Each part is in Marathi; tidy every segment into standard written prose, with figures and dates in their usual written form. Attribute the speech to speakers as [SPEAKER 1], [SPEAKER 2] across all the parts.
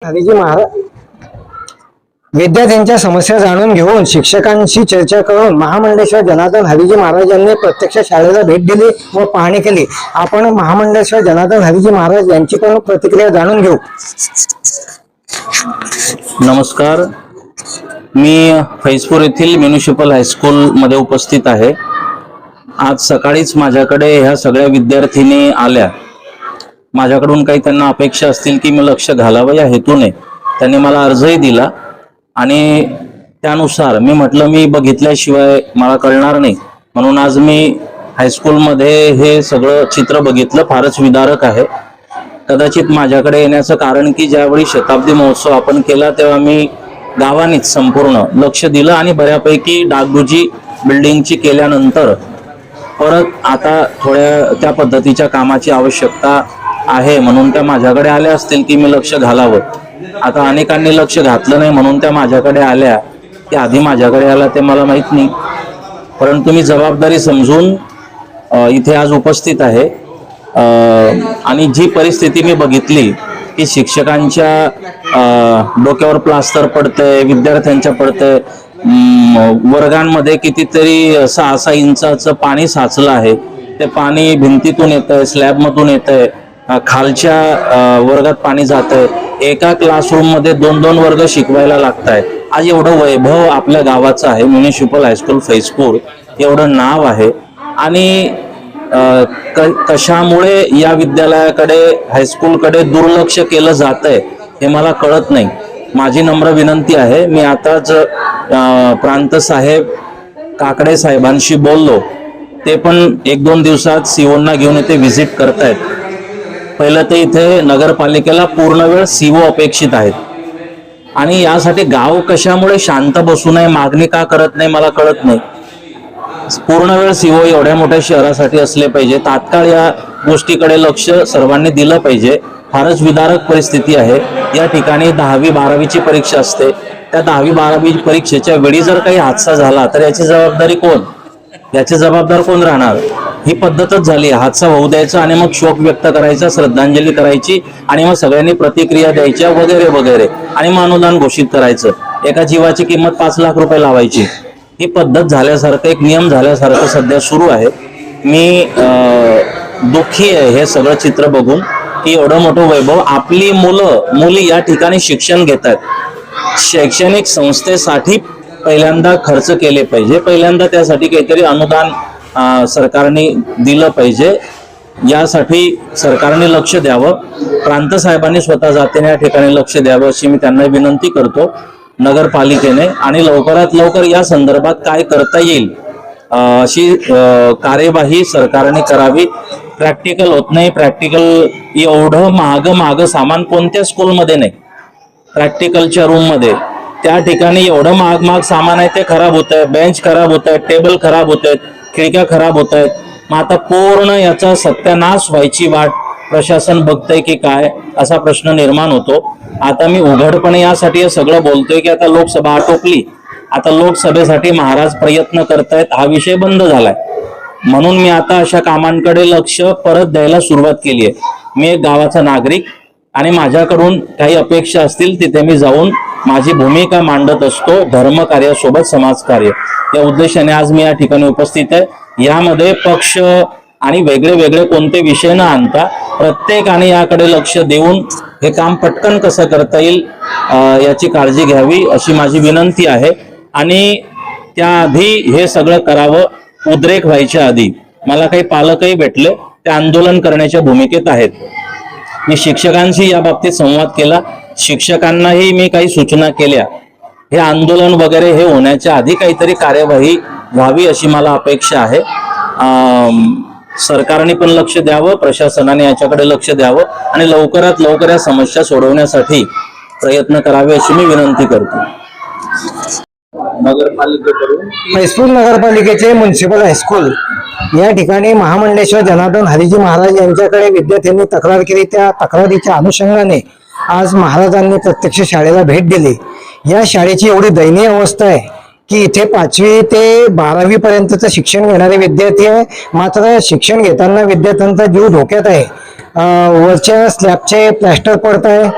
[SPEAKER 1] हरीजी महाराज विद्यार्थ्यांच्या समस्या जाणून घेऊन शिक्षकांशी चर्चा करून महामंडलेश्वर जनार्दन हरीजी महाराज यांनी प्रत्यक्ष शाळेला भेट दिली व पाहणी केली। आपण महामंडलेश्वर जनार्दन हरीजी महाराज यांची पण प्रतिक्रिया जाणून घेऊ।
[SPEAKER 2] नमस्कार, मी फैजपूर येथील म्युनिसिपल हायस्कूल मध्ये उपस्थित आहे। आज सकाळीच माझ्याकडे ह्या सगळ्या विद्यार्थिनी आल्या। माझ्याकडून काही त्यांना अपेक्षा असतील की मी लक्ष घालावं या हेतूने त्यांनी मला अर्जही दिला आणि त्यानुसार मी म्हटलं मी बघितल्याशिवाय मला कळणार नाही, म्हणून आज मी हायस्कूलमध्ये हे सगळं चित्र बघितलं। फारच विदारक आहे। कदाचित माझ्याकडे येण्याचं कारण की ज्यावेळी शताब्दी महोत्सव आपण केला तेव्हा मी गावानीच संपूर्ण लक्ष दिलं आणि बऱ्यापैकी डागडुजी बिल्डिंगची केल्यानंतर परत आता थोड्या त्या पद्धतीच्या कामाची आवश्यकता आहे, म्हणून त्या माझ्याकडे आल्या असतील की मी लक्ष घालावं। आता अनेकांनी लक्ष घातलं नाही म्हणून त्या माझ्याकडे आल्या की आधी माझ्याकडे आला ते मला माहित नाही, परंतु मी जबाबदारी समजून इथे आज उपस्थित आहे। आणि जी परिस्थिती मी बघितली की शिक्षकांच्या डोक्यावर प्लास्टर पडतंय, विद्यार्थ्यांच्या पडतंय, वर्गांमध्ये कितीतरी 6-6 इंचाचं पाणी साचलं आहे। ते पाणी भिंतीतून येतंय, स्लॅबमधून येतंय, खालच्या वर्गात पाणी जातंय। एका क्लासरूम मध्ये 2-2 वर्ग शिकवायला लागताय। आज एवढं वैभव आपल्या गावाचं आहे, म्युनिसिपल हायस्कूल फैजपूर एवढं नाव आहे आणि कशामुळे या विद्यालयाकडे हायस्कूलकडे दुर्लक्ष केलं जातंय हे मला कळत नाही। माझी नम्र विनंती आहे, मी आताच प्रांत साहेब काकडे साहेबांशी बोललो, ते पण 1-2 दिवसात सीओना घेऊन इथे व्हिजिट करतायत। पहिलं तर इथे नगरपालिकेला पूर्ण वेळ सीओ अपेक्षित आहेत आणि यासाठी गाव कशामुळे शांत बसू नये, मागणी का करत नाही मला कळत नाही। पूर्ण वेळ सीओ एवढ्या मोठ्या शहरासाठी असले पाहिजे। तात्काळ या गोष्टीकडे लक्ष सर्वांनी दिलं पाहिजे। फारच विदारक परिस्थिती आहे। या ठिकाणी 10वी-12वीची परीक्षा असते, त्या 10वी-12वी परीक्षेच्या वेळी जर काही हादसा झाला तर याची जबाबदारी कोण, याची जबाबदार कोण राहणार? ही पद्धतच झाली, हादसा होऊ द्यायचा आणि मग शोक व्यक्त करायचा, श्रद्धांजली करायची आणि मग सगळ्यांनी प्रतिक्रिया द्यायच्या वगैरे वगैरे आणि मग अनुदान घोषित करायचं। एका जीवाची किंमत 5 लाख रुपये लावायची। ही पद्धत झाल्यासारखं, एक नियम झाल्यासारखं सध्या सुरू आहे। मी दुःखी आहे हे सगळं चित्र बघून की एवढं मोठं वैभव आपली मुली या ठिकाणी शिक्षण घेत आहेत। शैक्षणिक संस्थेसाठी पहिल्यांदा खर्च केले पाहिजे, पहिल्यांदा त्यासाठी काहीतरी अनुदान सरकारने दिलं पाहिजे। यासाठी सरकारने लक्ष द्यावं, प्रांत साहेबांनी स्वतः जातीने या ठिकाणी लक्ष द्यावं अशी मी त्यांना विनंती करतो नगरपालिकेने, आणि लवकरात लवकर या संदर्भात काय करता येईल अशी कार्यवाही सरकारने करावी। प्रॅक्टिकल होत नाही, प्रॅक्टिकल एवढं महाग सामान कोणत्या स्कूलमध्ये नाही। प्रॅक्टिकलच्या रूम मध्ये त्या ठिकाणी एवढं महाग सामान आहे, ते खराब होत आहे, बेंच खराब होत आहेत, टेबल खराब होत आहेत, खिडक्या खराब होत आहेत। मग आता पूर्ण याचा सत्यानाश व्हायची वाट प्रशासन बघतंय की काय असा प्रश्न निर्माण होतो। आता मी उघडपणे यासाठी हे सगळं बोलतोय की आता लोकसभा आटोपली, आता लोकसभेसाठी महाराज प्रयत्न करतायत, हा विषय बंद झालाय, म्हणून मी आता अशा कामांकडे लक्ष परत द्यायला सुरुवात केली आहे। मी एक गावाचा नागरिक आणि माझ्याकडून काही अपेक्षा असतील तिथे मी जाऊन माझी भूमिका मांडत असतो, धर्मकार्यासोबत समाजकार्य या उद्देशाने आज मी या ठिकाणी उपस्थित आहे। यामध्ये पक्ष आणि वेगळे कोणते विषय न आणता प्रत्येकाने याकडे लक्ष देऊन हे काम पटकन कसं करता येईल याची काळजी घ्यावी अशी माझी विनंती आहे। आणि त्याआधी हे सगळं करावं, उद्रेक व्हायच्या आधी। मला काही पालकही भेटले, ते आंदोलन करण्याच्या भूमिकेत आहेत। मी शिक्षकांशी या बाबतीत संवाद केला, शिक्षकांनाही मी काही सूचना केल्या। हे आंदोलन वगैरे हे होण्याच्या आधी काहीतरी कार्यवाही व्हावी अशी मला अपेक्षा आहे। सरकारने पण लक्ष द्यावं, प्रशासनाने याच्याकडे लक्ष द्यावं आणि लवकरात लवकर या समस्या सोडवण्यासाठी प्रयत्न करावे अशी मी विनंती करतो।
[SPEAKER 1] नगरपालिकेकडून फैजपूर नगरपालिकेचे म्युनिसिपल हायस्कूल या ठिकाणी महामंडलेश्वर जनार्दन हरीजी महाराज यांच्याकडे विद्यार्थ्यांनी तक्रार केली। त्या तक्रारीच्या अनुषंगाने आज महाराजांनी प्रत्यक्ष शाळेला भेट दिली। या शाळेची एवढी दयनीय अवस्था आहे की इथे 5वी ते 12वी पर्यंतचं शिक्षण घेणारे विद्यार्थी आहे, मात्र शिक्षण घेताना विद्यार्थ्यांचा जीव धोक्यात आहे। वरच्या स्लॅबचे प्लॅस्टर पडत आहे,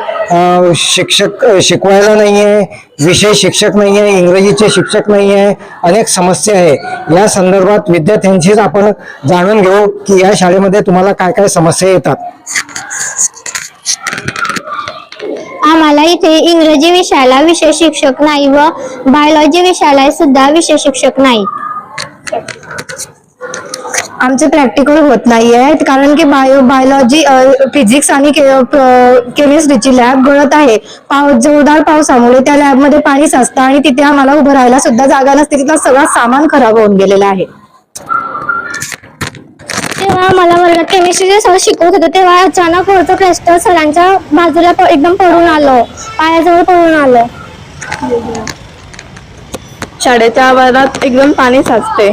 [SPEAKER 1] शिक्षक शिकवायला नाहीये, विषय शिक्षक नाहीये, इंग्रजीचे शिक्षक नाहीये, अनेक समस्या आहे. या संदर्भात विद्यार्थ्यांशीच आपण जाणून घेऊ की या शाळेमध्ये तुम्हाला काय काय समस्या येतात.
[SPEAKER 3] आम्हाला इथे इंग्रजी विषयाला विषय शिक्षक नाही व बायोलॉजी विषयाला सुद्धा विषय शिक्षक नाही.
[SPEAKER 4] आमचे प्रॅक्टिकल होत नाही आहेत कारण की बायोलॉजी फिजिक्स आणि केमिस्ट्रीची लॅब गळत आहे. जोरदार पावसामुळे त्या लॅबमध्ये पाणी साचतं आणि तिथे आम्हाला उभं राहायला सुद्धा जागा नसते. तिथलं सगळं सामान खराब होऊन गेलेलं आहे.
[SPEAKER 3] तेव्हा आम्हाला वर्गात केमिस्ट्रीचे सर शिकवत होते तेव्हा अचानक वरचं क्रिस्टल सरांच्या बाजूला एकदम पडून आलं, पायाजवळ पडून आलं.
[SPEAKER 4] शाळेच्या आवारात एकदम पाणी साचते.